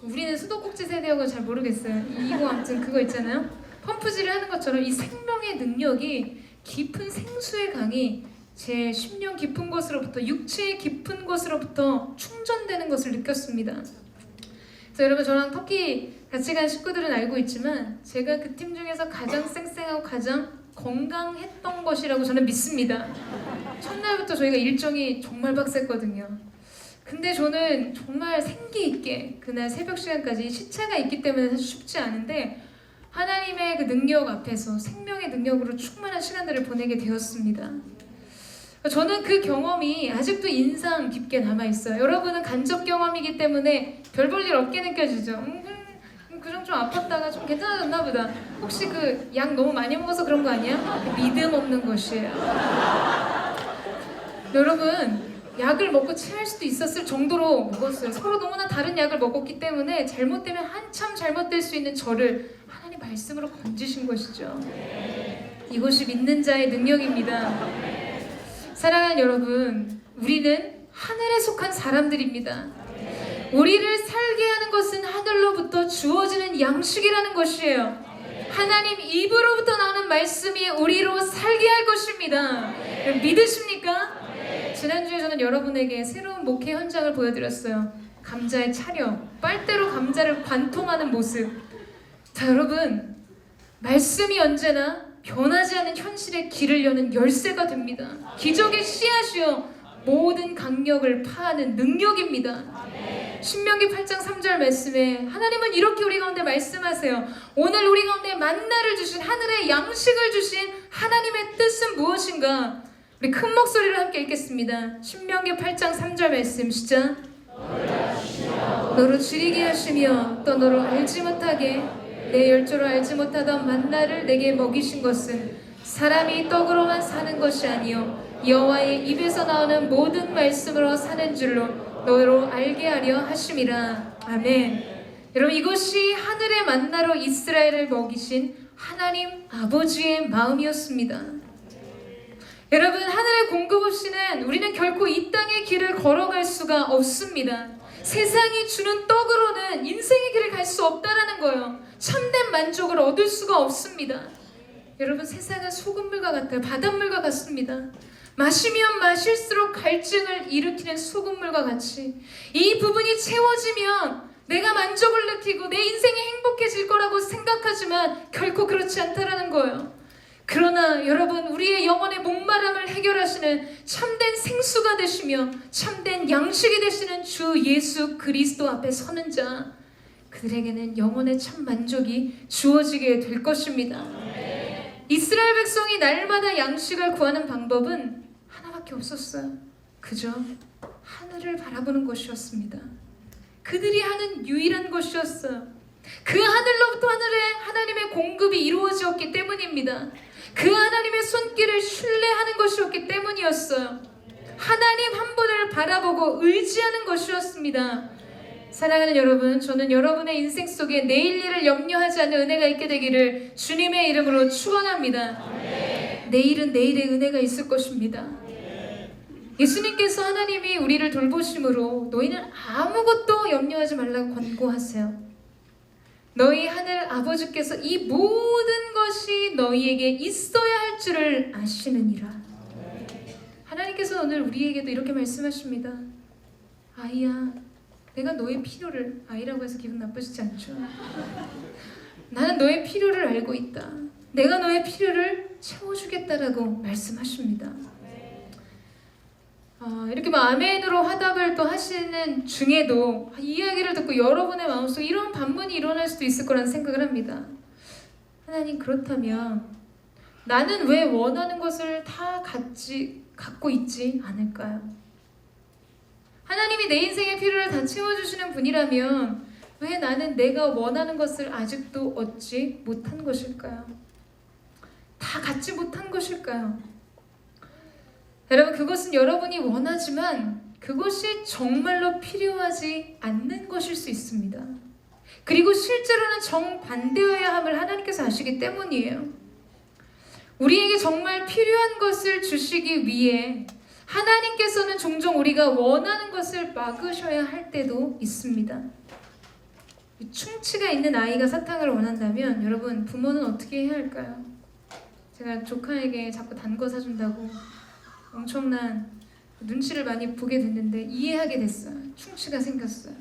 우리는 수도꼭지 세대여서 잘 모르겠어요. 이거 아무튼 그거 있잖아요. 펌프질을 하는 것처럼 이 생명의 능력이 깊은 생수의 강이 제 심령 깊은 곳으로부터 육체의 깊은 곳으로부터 충전되는 것을 느꼈습니다. 그래서 여러분 저랑 터키 같이 간 식구들은 알고 있지만 제가 그 팀 중에서 가장 쌩쌩하고 가장 건강했던 것이라고 저는 믿습니다. 첫날부터 저희가 일정이 정말 빡셌거든요. 근데 저는 정말 생기 있게 그날 새벽 시간까지 시차가 있기 때문에 사실 쉽지 않은데 하나님의 그 능력 앞에서 생명의 능력으로 충만한 시간들을 보내게 되었습니다. 저는 그 경험이 아직도 인상 깊게 남아있어요. 여러분은 간접 경험이기 때문에 별 볼 일 없게 느껴지죠. 그냥 좀 아팠다가 좀 괜찮아졌나 보다. 혹시 그 약 너무 많이 먹어서 그런 거 아니야? 믿음 없는 것이에요. 여러분 약을 먹고 체할 수도 있었을 정도로 먹었어요. 서로 너무나 다른 약을 먹었기 때문에 잘못되면 한참 잘못될 수 있는 저를 하나님 말씀으로 건지신 것이죠. 이것이 믿는 자의 능력입니다. 사랑하는 여러분, 우리는 하늘에 속한 사람들입니다. 우리를 살게 하는 것은 하늘로부터 주어지는 양식이라는 것이에요. 하나님 입으로부터 나오는 말씀이 우리로 살게 할 것입니다. 믿으십니까? 지난주에 저는 여러분에게 새로운 목회 현장을 보여드렸어요. 감자의 차려, 빨대로 감자를 관통하는 모습. 자, 여러분, 말씀이 언제나 변하지 않는 현실의 길을 여는 열쇠가 됩니다. 기적의 씨앗이요 모든 강력을 파하는 능력입니다. 신명기 8장 3절 말씀에 하나님은 이렇게 우리 가운데 말씀하세요. 오늘 우리 가운데 만나를 주신 하늘의 양식을 주신 하나님의 뜻은 무엇인가? 우리 큰 목소리로 함께 읽겠습니다. 신명기 8장 3절 말씀 시작. 너로 줄이게 하시며 또 너로 알지 못하게 내 열조로 알지 못하던 만나를 내게 먹이신 것은 사람이 떡으로만 사는 것이 아니요 여호와의 입에서 나오는 모든 말씀으로 사는 줄로 너로 알게 하려 하심이라. 아멘. 여러분 이것이 하늘의 만나로 이스라엘을 먹이신 하나님 아버지의 마음이었습니다. 여러분 하늘의 공급 없이는 우리는 결코 이 땅의 길을 걸어갈 수가 없습니다. 세상이 주는 떡으로는 인생의 길을 갈 수 없다라는 거예요. 참된 만족을 얻을 수가 없습니다. 여러분, 세상은 소금물과 같아요. 바닷물과 같습니다. 마시면 마실수록 갈증을 일으키는 소금물과 같이 이 부분이 채워지면 내가 만족을 느끼고 내 인생이 행복해질 거라고 생각하지만 결코 그렇지 않다라는 거예요. 그러나 여러분, 우리의 영혼의 목마름을 해결하시는 참된 생수가 되시며 참된 양식이 되시는 주 예수 그리스도 앞에 서는 자, 그들에게는 영혼의 참 만족이 주어지게 될 것입니다. 이스라엘 백성이 날마다 양식을 구하는 방법은 하나밖에 없었어요. 그저 하늘을 바라보는 것이었습니다. 그들이 하는 유일한 것이었어요. 그 하늘로부터 하나님의 공급이 이루어졌기 때문입니다. 그 하나님의 손길을 신뢰하는 것이었기 때문이었어요. 하나님 한 분을 바라보고 의지하는 것이었습니다. 사랑하는 여러분, 저는 여러분의 인생 속에 내일 일을 염려하지 않는 은혜가 있게 되기를 주님의 이름으로 축원합니다. 내일은 내일의 은혜가 있을 것입니다. 예수님께서 하나님이 우리를 돌보심으로 너희는 아무것도 염려하지 말라고 권고하세요. 너희 하늘 아버지께서 이 모든 것이 너희에게 있어야 할 줄을 아시느니라. 하나님께서 오늘 우리에게도 이렇게 말씀하십니다. 아이야, 내가 너의 필요를, 아이라고 해서 기분 나쁘시지 않죠? 나는 너의 필요를 알고 있다. 내가 너의 필요를 채워주겠다라고 말씀하십니다. 이렇게 아멘으로 화답을 또 하시는 중에도 이 이야기를 듣고 여러분의 마음속에 이런 반문이 일어날 수도 있을 거라는 생각을 합니다. 하나님, 그렇다면 나는 왜 원하는 것을 다 갖고 있지 않을까요? 하나님이 내 인생의 필요를 다 채워주시는 분이라면 왜 나는 내가 원하는 것을 아직도 얻지 못한 것일까요? 다 갖지 못한 것일까요? 여러분, 그것은 여러분이 원하지만 그것이 정말로 필요하지 않는 것일 수 있습니다. 그리고 실제로는 정반대여야 함을 하나님께서 아시기 때문이에요. 우리에게 정말 필요한 것을 주시기 위해 하나님께서는 종종 우리가 원하는 것을 막으셔야 할 때도 있습니다. 충치가 있는 아이가 사탕을 원한다면 여러분, 부모는 어떻게 해야 할까요? 제가 조카에게 자꾸 단 거 사준다고 엄청난 눈치를 많이 보게 됐는데 이해하게 됐어요. 충치가 생겼어요.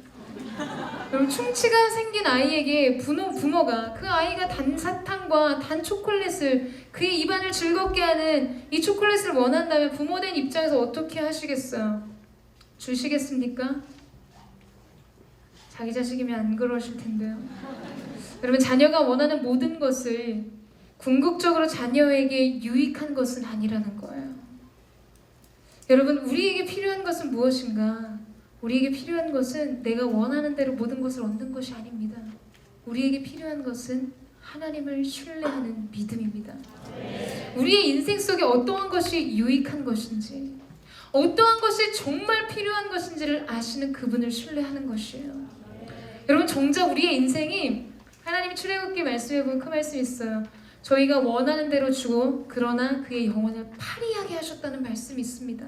여러분, 충치가 생긴 아이에게 부모가 그 아이가 단 사탕과 단 초콜릿을, 그의 입안을 즐겁게 하는 이 초콜릿을 원한다면 부모된 입장에서 어떻게 하시겠어요? 주시겠습니까? 자기 자식이면 안 그러실 텐데요. 여러분, 자녀가 원하는 모든 것을 궁극적으로 자녀에게 유익한 것은 아니라는 거예요. 여러분, 우리에게 필요한 것은 무엇인가? 우리에게 필요한 것은 내가 원하는 대로 모든 것을 얻는 것이 아닙니다. 우리에게 필요한 것은 하나님을 신뢰하는 믿음입니다. 우리의 인생 속에 어떠한 것이 유익한 것인지, 어떠한 것이 정말 필요한 것인지를 아시는 그분을 신뢰하는 것이에요. 여러분, 정작 우리의 인생이, 하나님이 출애굽기 말씀해 보면 그 말씀이 있어요. 저희가 원하는 대로 주고 그러나 그의 영혼을 파리하게 하셨다는 말씀이 있습니다.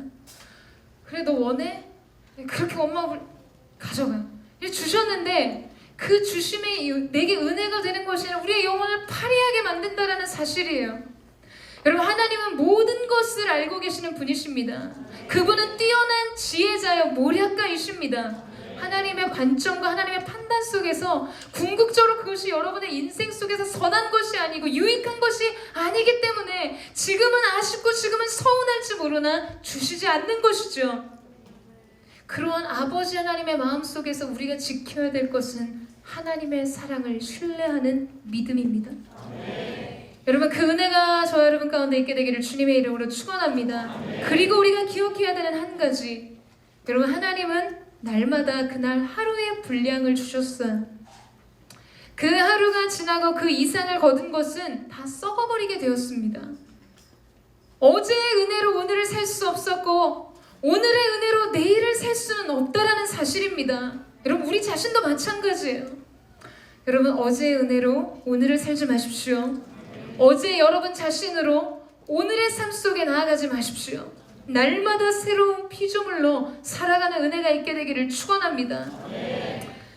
그래, 너 원해? 그렇게 엄마가 가져가. 주셨는데 그 주심이 내게 은혜가 되는 것이 아니라 우리의 영혼을 파리하게 만든다라는 사실이에요. 여러분, 하나님은 모든 것을 알고 계시는 분이십니다. 그분은 뛰어난 지혜자여 모략가이십니다. 하나님의 관점과 하나님의 판단 속에서 궁극적으로 그것이 여러분의 인생 속에서 선한 것이 아니고 유익한 것이 아니기 때문에 지금은 아쉽고 지금은 서운할지 모르나 주시지 않는 것이죠. 그러한 아버지 하나님의 마음 속에서 우리가 지켜야 될 것은 하나님의 사랑을 신뢰하는 믿음입니다. 여러분, 그 은혜가 저와 여러분 가운데 있게 되기를 주님의 이름으로 축원합니다. 그리고 우리가 기억해야 되는 한 가지, 여러분, 하나님은 날마다 그날 하루의 분량을 주셨어요. 그 하루가 지나고 그 이상을 거둔 것은 다 썩어버리게 되었습니다. 어제의 은혜로 오늘을 살 수 없었고 오늘의 은혜로 내일을 살 수는 없다라는 사실입니다. 여러분, 우리 자신도 마찬가지예요. 여러분, 어제의 은혜로 오늘을 살지 마십시오. 어제 여러분 자신으로 오늘의 삶 속에 나아가지 마십시오. 날마다 새로운 피조물로 살아가는 은혜가 있게 되기를 축원합니다.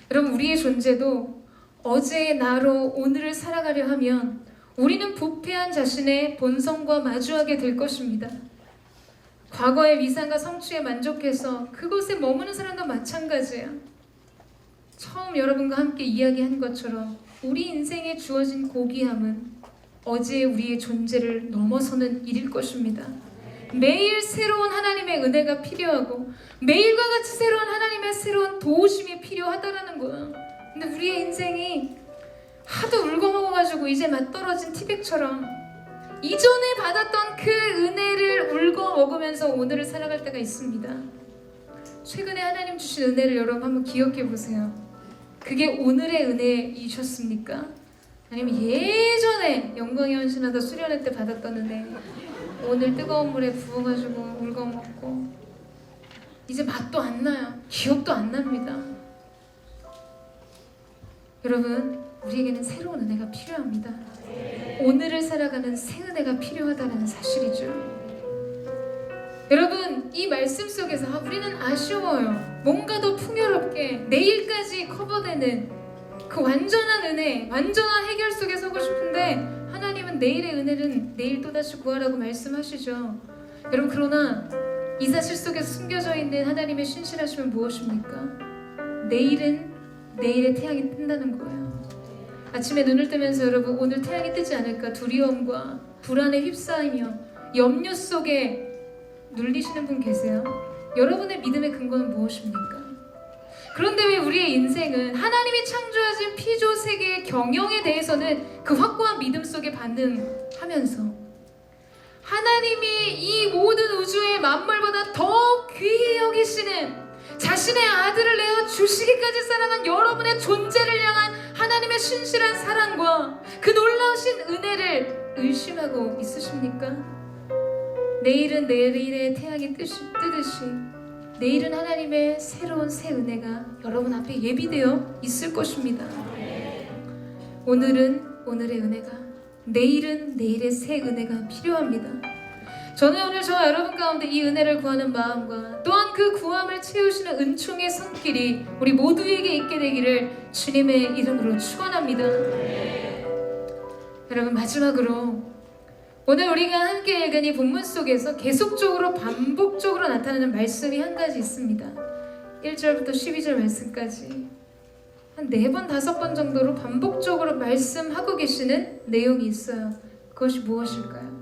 여러분, 우리의 존재도 어제의 나로 오늘을 살아가려 하면 우리는 부패한 자신의 본성과 마주하게 될 것입니다. 과거의 위상과 성취에 만족해서 그곳에 머무는 사람도 마찬가지예요. 처음 여러분과 함께 이야기한 것처럼 우리 인생에 주어진 고귀함은 어제의 우리의 존재를 넘어서는 일일 것입니다. 매일 새로운 하나님의 은혜가 필요하고 매일과 같이 새로운 하나님의 새로운 도우심이 필요하다라는 거예요. 근데 우리의 인생이 하도 울고 먹어가지고 이제 맛떨어진 티백처럼 이전에 받았던 그 은혜를 울고 먹으면서 오늘을 살아갈 때가 있습니다. 최근에 하나님 주신 은혜를 여러분 한번 기억해 보세요. 그게 오늘의 은혜이셨습니까? 아니면 예전에 영광의 헌신하다 수련회 때 받았던 은혜, 오늘 뜨거운 물에 부어가지고 울고 먹고 이제 맛도 안 나요. 기억도 안 납니다. 여러분, 우리에게는 새로운 은혜가 필요합니다. 오늘을 살아가는 새 은혜가 필요하다는 사실이죠. 여러분, 이 말씀 속에서 우리는 아쉬워요. 뭔가 더 풍요롭게 내일까지 커버되는 그 완전한 은혜, 완전한 해결 속에 서고 싶은데 하나님은 내일의 은혜는 내일 또다시 구하라고 말씀하시죠. 여러분, 그러나 이 사실 속에 숨겨져 있는 하나님의 신실하심은 무엇입니까? 내일은 내일의 태양이 뜬다는 거예요. 아침에 눈을 뜨면서 여러분, 오늘 태양이 뜨지 않을까 두려움과 불안에 휩싸이며 염려 속에 눌리시는 분 계세요? 여러분의 믿음의 근거는 무엇입니까? 그런데 왜 우리의 인생은 하나님이 창조하신 피조 세계의 경영에 대해서는 그 확고한 믿음 속에 반응하면서 하나님이 이 모든 우주의 만물보다 더 귀히 여기시는 자신의 아들을 내어 주시기까지 사랑한 여러분의 존재를 향한 하나님의 신실한 사랑과 그 놀라우신 은혜를 의심하고 있으십니까? 내일은 내일의 태양이 뜨듯이 내일은 하나님의 새로운 새 은혜가 여러분 앞에 예비되어 있을 것입니다. 오늘은 오늘의 은혜가, 내일은 내일의 새 은혜가 필요합니다. 저는 오늘 저와 여러분 가운데 이 은혜를 구하는 마음과 또한 그 구함을 채우시는 은총의 손길이 우리 모두에게 있게 되기를 주님의 이름으로 축원합니다. 여러분, 마지막으로 오늘 우리가 함께 읽은 이 본문 속에서 계속적으로 반복적으로 나타나는 말씀이 한 가지 있습니다. 1절부터 12절 말씀까지 한 4번, 5번 정도로 반복적으로 말씀하고 계시는 내용이 있어요. 그것이 무엇일까요?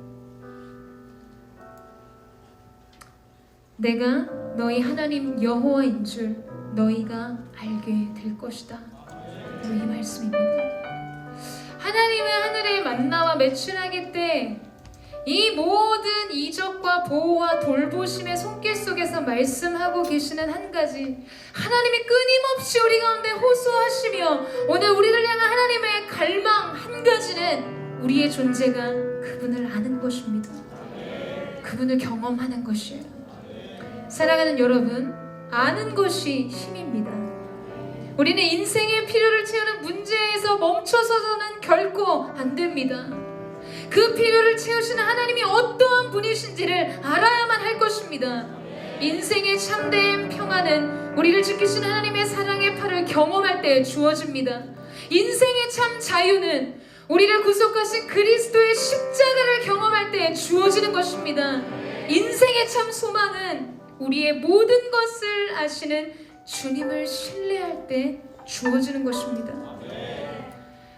내가 너희 하나님 여호와인 줄 너희가 알게 될 것이다. 이 말씀입니다. 하나님의 하늘의 만나와 매출하기 때 이 모든 이적과 보호와 돌보심의 손길 속에서 말씀하고 계시는 한 가지, 하나님이 끊임없이 우리 가운데 호소하시며 오늘 우리를 향한 하나님의 갈망 한 가지는 우리의 존재가 그분을 아는 것입니다. 그분을 경험하는 것이에요. 사랑하는 여러분, 아는 것이 힘입니다. 우리는 인생의 필요를 채우는 문제에서 멈춰서는 결코 안 됩니다. 그 필요를 채우시는 하나님이 어떠한 분이신지를 알아야만 할 것입니다. 인생의 참된 평안은 우리를 지키신 하나님의 사랑의 팔을 경험할 때 주어집니다. 인생의 참 자유는 우리를 구속하신 그리스도의 십자가를 경험할 때 주어지는 것입니다. 인생의 참 소망은 우리의 모든 것을 아시는 주님을 신뢰할 때 주어지는 것입니다.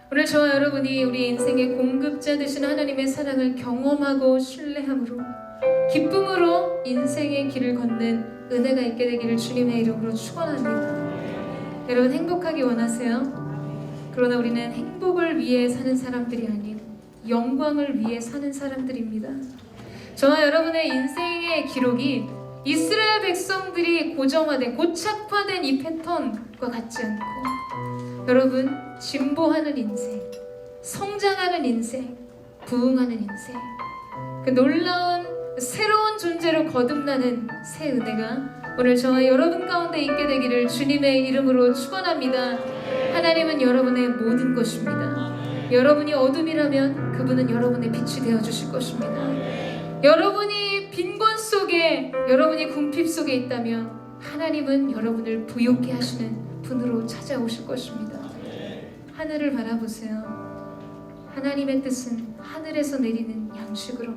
오늘 저와 여러분이 우리 인생의 공급자 되신 하나님의 사랑을 경험하고 신뢰함으로 기쁨으로 인생의 길을 걷는 은혜가 있게 되기를 주님의 이름으로 축원합니다. 여러분, 행복하기 원하세요? 그러나 우리는 행복을 위해 사는 사람들이 아닌 영광을 위해 사는 사람들입니다. 저와 여러분의 인생의 기록이 이스라엘 백성들이 고정화된, 고착화된 이 패턴과 같지 않고 여러분, 진보하는 인생, 성장하는 인생, 부흥하는 인생, 그 놀라운 새로운 존재로 거듭나는 새 은혜가 오늘 저와 여러분 가운데 있게 되기를 주님의 이름으로 축원합니다. 하나님은 여러분의 모든 것입니다. 여러분이 어둠이라면 그분은 여러분의 빛이 되어주실 것입니다. 여러분이 빈곤 속에, 여러분이 궁핍 속에 있다면 하나님은 여러분을 부욕해 하시는 분으로 찾아오실 것입니다. 하늘을 바라보세요. 하나님의 뜻은 하늘에서 내리는 양식으로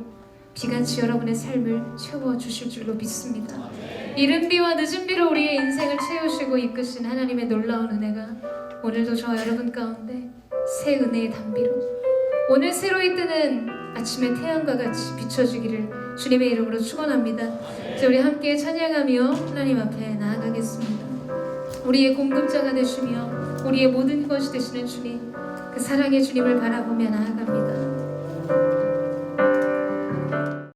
비같이 여러분의 삶을 채워주실 줄로 믿습니다. 이른 비와 늦은 비로 우리의 인생을 채우시고 이끄신 하나님의 놀라운 은혜가 오늘도 저와 여러분 가운데 새 은혜의 단비로 오늘 새로이 뜨는 아침의 태양과 같이 비춰주기를 주님의 이름으로 축원합니다. 이제 우리 함께 찬양하며 하나님 앞에 나아가겠습니다. 우리의 공급자가 되시며 우리의 모든 것이 되시는 주님, 그 사랑의 주님을 바라보며 나아갑니다.